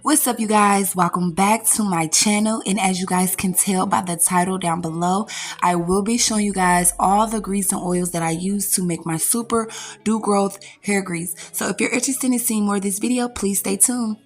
What's up, you guys? Welcome back to my channel. And as you guys can tell by the title down below, I will be showing you guys all the grease and oils that I use to make my super do growth hair grease. So if you're interested in seeing more of this video, please stay tuned.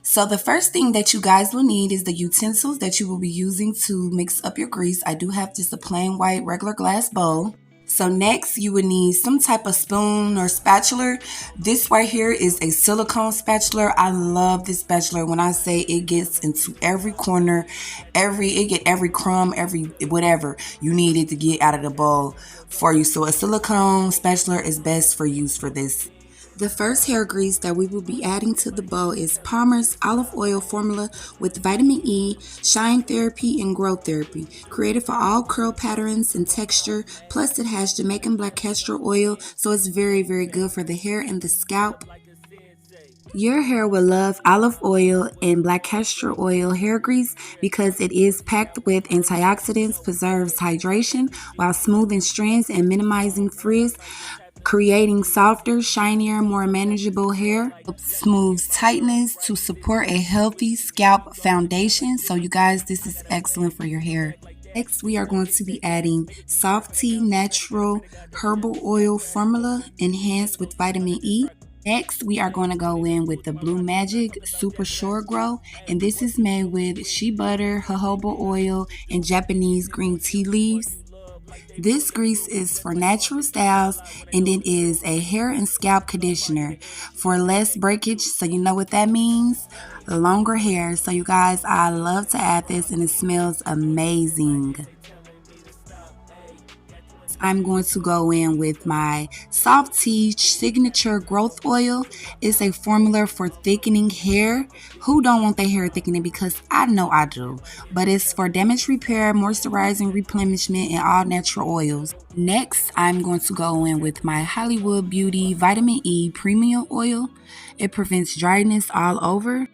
So the first thing that you guys will need is the utensils that you will be using to mix up your grease. I do have just a plain white regular glass bowl. So next you would need some type of spoon or spatula. This right here is a silicone spatula. I love this spatula. When I say it gets into every corner, it get every crumb, every whatever you need it to get out of the bowl for you. So a silicone spatula is best for use for this. The first hair grease that we will be adding to the bowl is Palmer's Olive Oil Formula with Vitamin E, Shine Therapy, and Growth Therapy. Created for all curl patterns and texture, plus it has Jamaican Black Castor Oil, so it's very, very good for the hair and the scalp. Your hair will love olive oil and black castor oil hair grease because it is packed with antioxidants, preserves hydration while smoothing strands and minimizing frizz, creating softer, shinier, more manageable hair. Smooths tightness to support a healthy scalp foundation. So you guys, this is excellent for your hair. Next, we are going to be adding Soft Tea Natural Herbal Oil Formula enhanced with vitamin E. Next, we are going to go in with the Blue Magic Super Shore Grow, and this is made with shea butter, jojoba oil, and Japanese green tea leaves. This grease is for natural styles, and it is a hair and scalp conditioner for less breakage. So you know what that means? Longer hair. So you guys, I love to add this and it smells amazing. I'm going to go in with my Soft Tea Signature Growth Oil. It's a formula for thickening hair. Who don't want their hair thickening? Because I know I do. But it's for damage repair, moisturizing, replenishment, and all natural oils. Next, I'm going to go in with my Hollywood Beauty Vitamin E Premium Oil. It prevents dryness all over.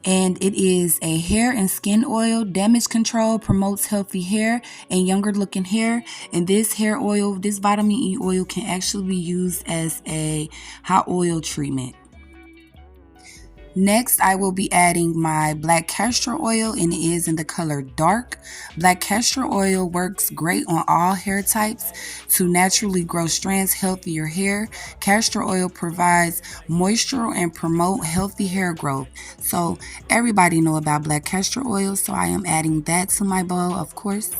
And it is a hair and skin oil. Damage control, promotes healthy hair and younger looking hair. And this hair oil, this vitamin E oil, can actually be used as a hot oil treatment. Next, I will be adding my black castor oil, and it is in the color dark. Black castor oil works great on all hair types to naturally grow strands, healthier hair. Castor oil provides moisture and promote healthy hair growth. So everybody know about black castor oil, so I am adding that to my bowl, of course.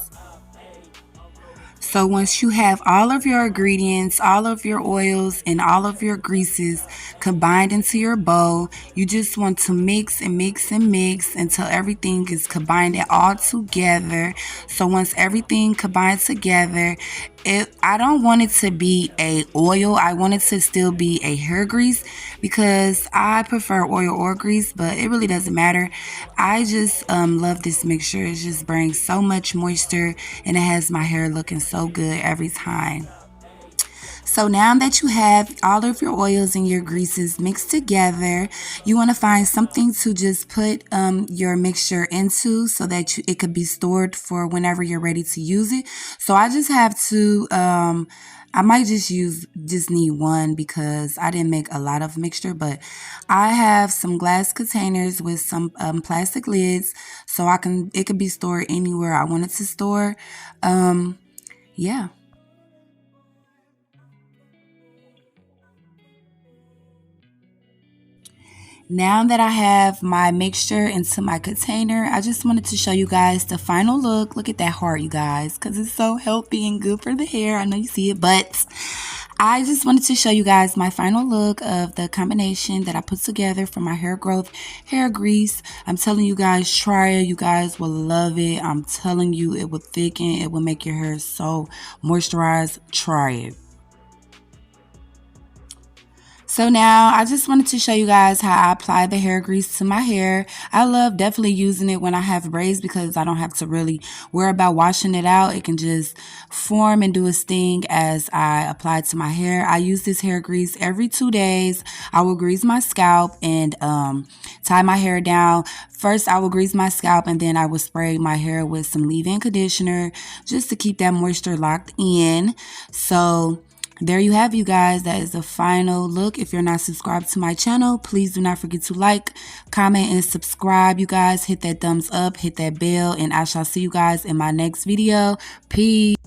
So once you have all of your ingredients, all of your oils, and all of your greases combined into your bowl, you just want to mix and mix and mix until everything is combined all together. So once everything combines together, I don't want it to be a oil. I want it to still be a hair grease because I prefer oil or grease, but it really doesn't matter. I just love this mixture. It just brings so much moisture and it has my hair looking so good every time. So now that you have all of your oils and your greases mixed together, you want to find something to just put your mixture into so that it could be stored for whenever you're ready to use it. So I just have to, I might just need one because I didn't make a lot of mixture, but I have some glass containers with some plastic lids so it could be stored anywhere I want it to store. Yeah. Now that I have my mixture into my container, I just wanted to show you guys the final look. Look at that heart, you guys, because it's so healthy and good for the hair. I know you see it, but I just wanted to show you guys my final look of the combination that I put together for my hair growth, hair grease. I'm telling you guys, try it. You guys will love it. I'm telling you, it will thicken. It will make your hair so moisturized. Try it. So now I just wanted to show you guys how I apply the hair grease to my hair. I love definitely using it when I have braids because I don't have to really worry about washing it out. It can just form and do its thing as I apply it to my hair. I use this hair grease every 2 days. I will grease my scalp and tie my hair down. First, I will grease my scalp and then I will spray my hair with some leave-in conditioner just to keep that moisture locked in. So there you have, you guys. That is the final look. If you're not subscribed to my channel, please do not forget to like, comment, and subscribe, you guys. Hit that thumbs up, hit that bell, and I shall see you guys in my next video. Peace.